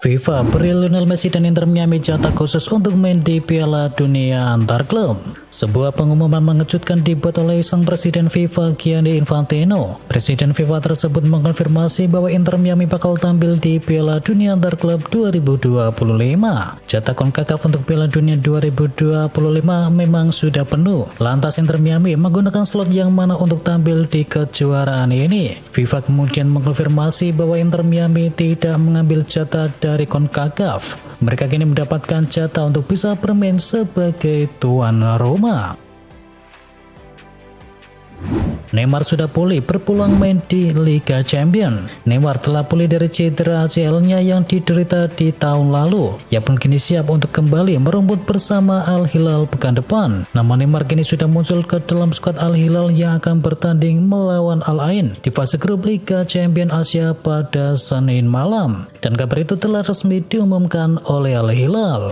FIFA beri Lionel Messi dan Inter Miami jatah khusus untuk main di Piala Dunia antar klub. Sebuah pengumuman mengejutkan dibuat oleh sang presiden FIFA Gianni Infantino. Presiden FIFA tersebut mengkonfirmasi bahwa Inter Miami bakal tampil di Piala Dunia antar klub 2025. Jatah CONCACAF untuk Piala Dunia 2025 memang sudah penuh. Lantas Inter Miami menggunakan slot yang mana untuk tampil di kejuaraan ini? FIFA kemudian mengkonfirmasi bahwa Inter Miami tidak mengambil jatah dari CONCACAF. Mereka kini mendapatkan jatah untuk bisa bermain sebagai tuan rumah. Neymar sudah pulih berpeluang main di Liga Champions. Neymar telah pulih dari cedera ACL-nya yang diderita di tahun lalu. Ia pun kini siap untuk kembali merumput bersama Al Hilal pekan depan. Nama Neymar kini sudah muncul ke dalam skuad Al Hilal yang akan bertanding melawan Al Ain di fase grup Liga Champions Asia pada Senin malam. Dan kabar itu telah resmi diumumkan oleh Al Hilal.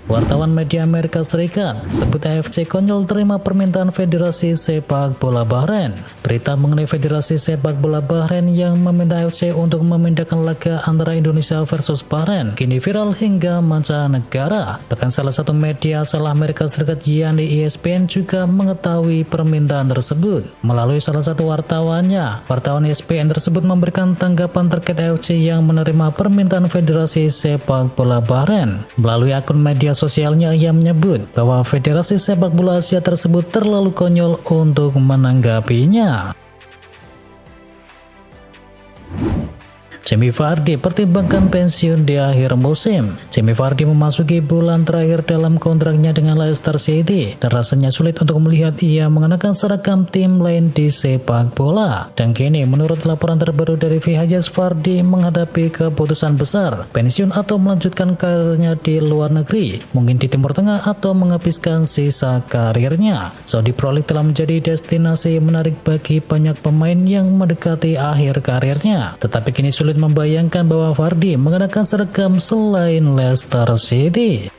Wartawan media Amerika Serikat sebut AFC konyol terima permintaan Federasi Sepak Bola Bahrain. Berita mengenai Federasi Sepak Bola Bahrain yang meminta AFC untuk memindahkan laga antara Indonesia versus Bahrain kini viral hingga mancanegara. Bahkan salah satu media asal Amerika Serikat yakni ESPN juga mengetahui permintaan tersebut. Melalui salah satu wartawannya, wartawan ESPN tersebut memberikan tanggapan terkait AFC yang menerima permintaan Federasi Sepak Bola Bahrain. Melalui akun media sosialnya, ia menyebut bahwa Federasi Sepak Bola Asia tersebut terlalu konyol untuk menanggapinya. Jamie Vardy pertimbangkan pensiun di akhir musim. Jamie Vardy memasuki bulan terakhir dalam kontraknya dengan Leicester City dan rasanya sulit untuk melihat ia mengenakan seragam tim lain di sepak bola. Dan kini menurut laporan terbaru dari VHS, Vardy menghadapi keputusan besar, pensiun atau melanjutkan karirnya di luar negeri, mungkin di Timur Tengah atau menghabiskan sisa karirnya. Saudi Pro League telah menjadi destinasi menarik bagi banyak pemain yang mendekati akhir karirnya, tetapi kini sulit membayangkan bahwa Vardy mengenakan seragam selain Leicester City.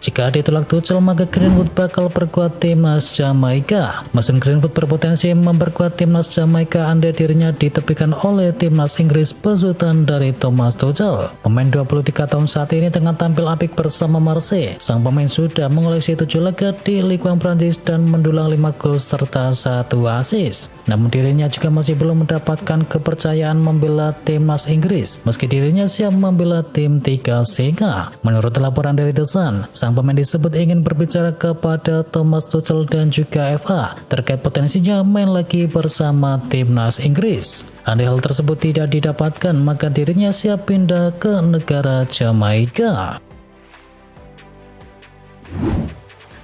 Jika ditolak Tuchel, maka Greenwood bakal perkuat timnas Jamaika. Mason Greenwood berpotensi memperkuat timnas Jamaika andai dirinya ditepikan oleh timnas Inggris besutan dari Thomas Tuchel. Pemain 23 tahun saat ini tengah tampil apik bersama Marseille. Sang pemain sudah mengoleksi 7 laga di Ligue 1 Prancis dan mendulang 5 gol serta 1 assist. Namun dirinya juga masih belum mendapatkan kepercayaan membela timnas Inggris, meski dirinya siap membela tim Tiga Singa. Menurut laporan dari The Sun, sang pemain disebut ingin berbicara kepada Thomas Tuchel dan juga FA terkait potensinya main lagi bersama timnas Inggris. Andai hal tersebut tidak didapatkan, maka dirinya siap pindah ke negara Jamaika.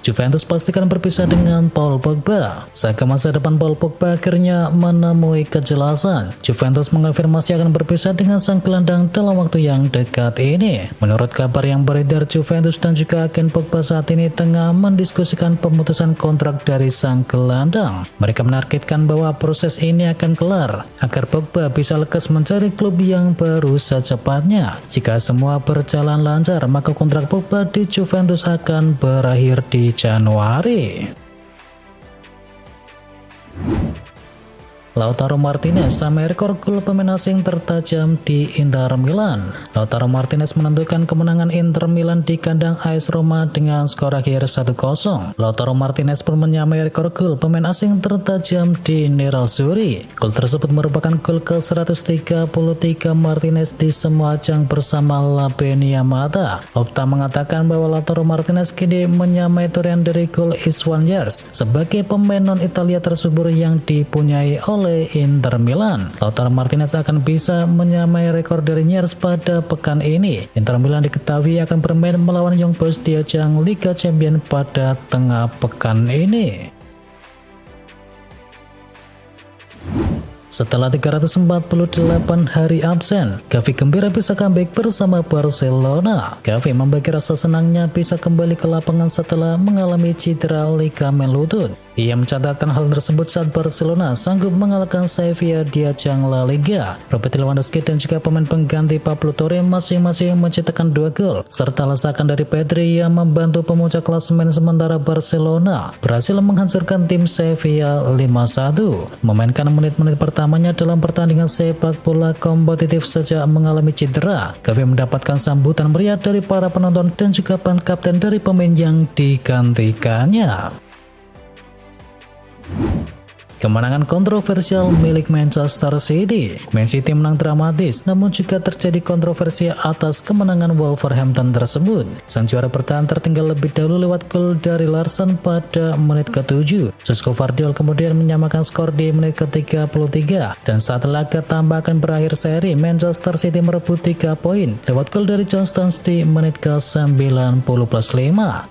Juventus pastikan berpisah dengan Paul Pogba. Saga masa depan Paul Pogba akhirnya menemui kejelasan. Juventus mengonfirmasi akan berpisah dengan sang gelandang dalam waktu yang dekat ini. Menurut kabar yang beredar, Juventus dan juga agen Pogba saat ini tengah mendiskusikan pemutusan kontrak dari sang gelandang. Mereka menargetkan bahwa proses ini akan kelar agar Pogba bisa lekas mencari klub yang baru secepatnya. Jika semua berjalan lancar, maka kontrak Pogba di Juventus akan berakhir di Januari. Lautaro Martinez sama rekor gol pemain asing tertajam di Inter Milan. Lautaro Martinez menentukan kemenangan Inter Milan di kandang AS Roma dengan skor akhir 1-0. Lautaro Martinez pun menyamai rekor gol pemain asing tertajam di Nerazzurri. Gol tersebut merupakan gol ke-133 Martinez di semua ajang bersama La Beniamata. Opta mengatakan bahwa Lautaro Martinez kini menyamai torehan dari gol Iswan Yars sebagai pemain non-Italia tersubur yang dipunyai oleh Inter Milan. Lautaro Martinez akan bisa menyamai rekor dari Yars pada pekan ini. Inter Milan diketahui akan bermain melawan Young Boys di ajang Liga Champions pada tengah pekan ini. Setelah 348 hari absen, Gavi gembira bisa comeback bersama Barcelona. Gavi membagi rasa senangnya bisa kembali ke lapangan setelah mengalami cedera ligamen lutut. Ia mencatatkan hal tersebut saat Barcelona sanggup mengalahkan Sevilla di ajang La Liga. Robert Lewandowski dan juga pemain pengganti Pablo Torre masing-masing mencetakkan 2 gol, serta lesakan dari Pedri yang membantu pemuncak klasemen sementara Barcelona berhasil menghancurkan tim Sevilla 5-1. Memainkan menit-menit pertama pertamanya dalam pertandingan sepak bola kompetitif sejak mengalami cedera. Gavi mendapatkan sambutan meriah dari para penonton dan juga ban kapten dari pemain yang digantikannya. Kemenangan kontroversial milik Manchester City. Man City menang dramatis, namun juga terjadi kontroversi atas kemenangan Wolverhampton tersebut. Sang juara bertahan tertinggal lebih dahulu lewat gol dari Larsson pada menit ke-7. Josko Vardiol kemudian menyamakan skor di menit ke-33. Dan saat laga tambahkan berakhir seri, Manchester City merebut 3 poin lewat gol dari John Stones di menit ke-90+5.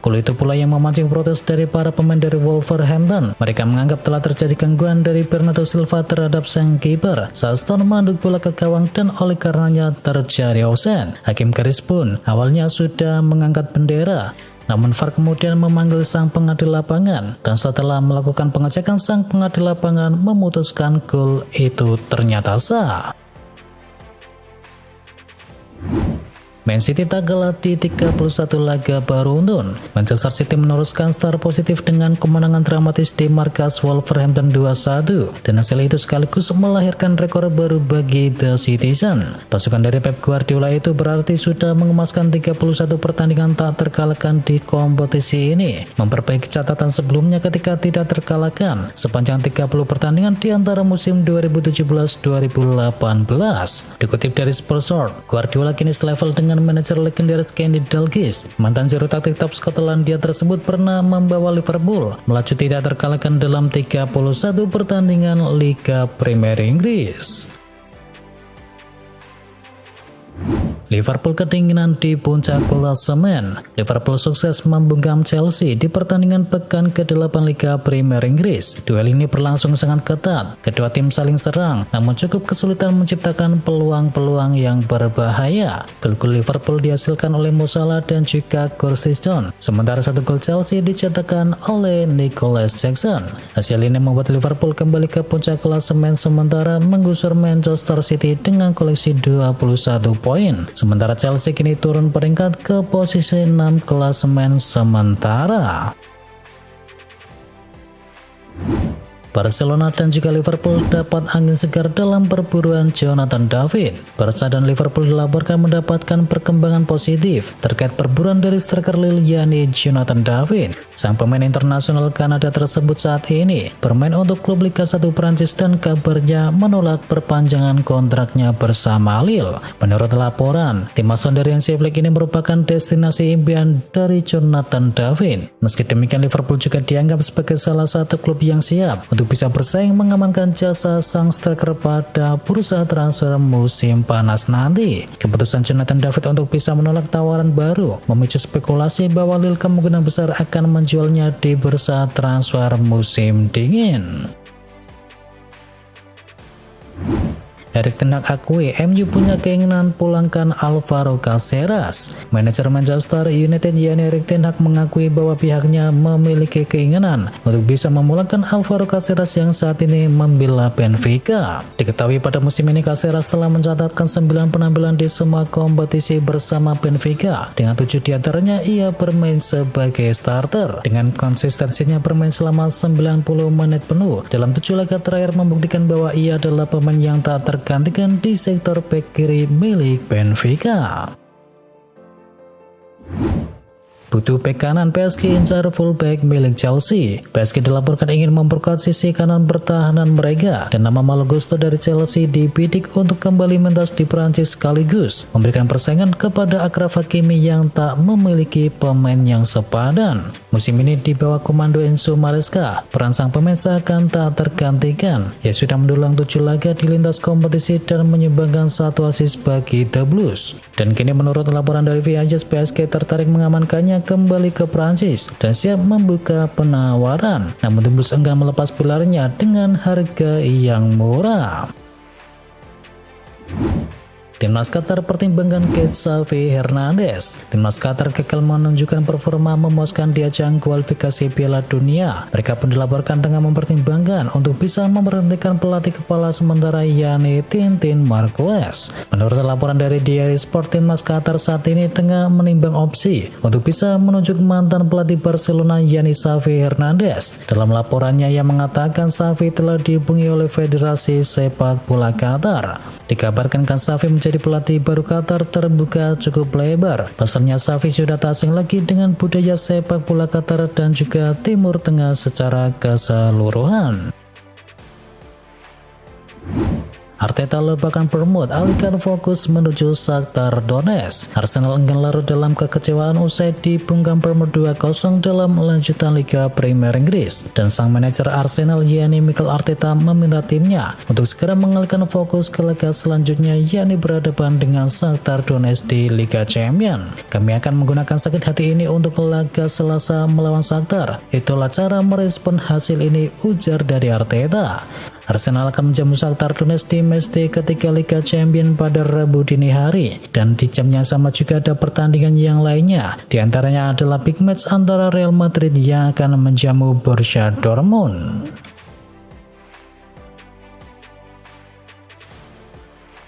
Gol itu pula yang memancing protes dari para pemain dari Wolverhampton. Mereka menganggap telah terjadi gangguan dari Bernardo Silva terhadap sang kiper saat Stone manduk bola ke gawang dan oleh karenanya terjadi offside. Hakim garis pun awalnya sudah mengangkat bendera, namun VAR kemudian memanggil sang pengadil lapangan dan setelah melakukan pengecekan, sang pengadil lapangan memutuskan gol itu ternyata sah. Man City tak kalah di 31 laga beruntun. Manchester City meneruskan start positif dengan kemenangan dramatis di markas Wolverhampton 2-1, dan hasil itu sekaligus melahirkan rekor baru bagi The Citizen. Pasukan dari Pep Guardiola itu berarti sudah mengemaskan 31 pertandingan tak terkalahkan di kompetisi ini, memperbaiki catatan sebelumnya ketika tidak terkalahkan sepanjang 30 pertandingan di antara musim 2017-2018. Dikutip dari Spurs, Guardiola kini selevel dengan manajer legendaris Kenny Dalglish. Mantan juru taktik top Skotlandia tersebut pernah membawa Liverpool melaju tidak terkalahkan dalam 31 pertandingan Liga Premier Inggris. Liverpool ketinggian di puncak klasemen. Liverpool sukses membungkam Chelsea di pertandingan pekan ke-8 Liga Premier Inggris. Duel ini berlangsung sangat ketat. Kedua tim saling serang, namun cukup kesulitan menciptakan peluang-peluang yang berbahaya. Gol Liverpool dihasilkan oleh Mo Salah dan juga Gorstiston, sementara satu gol Chelsea dicetakkan oleh Nicholas Jackson. Hasil ini membuat Liverpool kembali ke puncak klasemen sementara menggusur Manchester City dengan koleksi 21 poin. Sementara Chelsea kini turun peringkat ke posisi 6 klasemen sementara. Barcelona dan juga Liverpool dapat angin segar dalam perburuan Jonathan David. Barca dan Liverpool dilaporkan mendapatkan perkembangan positif terkait perburuan dari striker Lille yakni Jonathan David. Sang pemain internasional Kanada tersebut saat ini bermain untuk klub Liga 1 Prancis dan kabarnya menolak perpanjangan kontraknya bersama Lille. Menurut laporan, tim asuhan dari Hansi Flick ini merupakan destinasi impian dari Jonathan David. Meski demikian, Liverpool juga dianggap sebagai salah satu klub yang siap untuk bisa bersaing mengamankan jasa sang striker pada bursa transfer musim panas nanti. Keputusan Jonathan David untuk bisa menolak tawaran baru memicu spekulasi bahwa Lille kemungkinan besar akan menjualnya di bursa transfer musim dingin. Erik ten Hag akui MU punya keinginan pulangkan Alvaro Caceres. Manajer Manchester United yakni Erik ten Hag mengakui bahwa pihaknya memiliki keinginan untuk bisa memulangkan Alvaro Caceres yang saat ini membela Benfica. Diketahui pada musim ini Caceres telah mencatatkan 9 penampilan di semua kompetisi bersama Benfica. Dengan 7 diantaranya ia bermain sebagai starter. Dengan konsistensinya bermain selama 90 menit penuh dalam 7 laga terakhir membuktikan bahwa ia adalah pemain yang tak tergantikan di sektor bek kiri milik Benfica. Butuh bek kanan, PSG incar fullback milik Chelsea. PSG dilaporkan ingin memperkuat sisi kanan pertahanan mereka dan nama Malo Gusto dari Chelsea dibidik untuk kembali mentas di Prancis sekaligus memberikan persaingan kepada Achraf Hakimi yang tak memiliki pemain yang sepadan. Musim ini di bawah komando Enzo Maresca, peran sang pemain seakan tak tergantikan. Ia sudah mendulang 7 laga di lintas kompetisi dan menyumbangkan 1 assist bagi The Blues. Dan kini menurut laporan dari Viajes, PSG tertarik mengamankannya kembali ke Prancis dan siap membuka penawaran. Namun The Blues enggan melepas pilarnya dengan harga yang murah. Timnas Qatar pertimbangkan Xavi Hernandez. Timnas Qatar gagal menunjukkan performa memuaskan di ajang kualifikasi Piala Dunia. Mereka pun dilaporkan tengah mempertimbangkan untuk bisa memberhentikan pelatih kepala sementara yakni Tintin Marquez. Menurut laporan dari Diary Sport, Timnas Qatar saat ini tengah menimbang opsi untuk bisa menunjuk mantan pelatih Barcelona yakni Xavi Hernandez. Dalam laporannya yang mengatakan Xavi telah dihubungi oleh Federasi Sepak Bola Qatar. Dikabarkan Xavi menjadi pelatih baru Qatar terbuka cukup lebar. Pasalnya Xavi sudah tak asing lagi dengan budaya sepak bola Qatar dan juga Timur Tengah secara keseluruhan. Arteta lebakan Bournemouth alihkan fokus menuju Shakhtar Donetsk. Arsenal enggan larut dalam kekecewaan usai dibungkam Bournemouth 2-0 dalam lanjutan Liga Premier Inggris. Dan sang manajer Arsenal yakni Mikel Arteta meminta timnya untuk segera mengalihkan fokus ke laga selanjutnya yakni berhadapan dengan Shakhtar Donetsk di Liga Champions. Kami akan menggunakan sakit hati ini untuk laga Selasa melawan Shakhtar. Itulah cara merespon hasil ini, ujar dari Arteta. Arsenal akan menjamu Shakhtar Donetsk di matchday ketiga Liga Champions pada Rabu dini hari, dan di jam yang sama juga ada pertandingan yang lainnya. Di antaranya adalah big match antara Real Madrid yang akan menjamu Borussia Dortmund.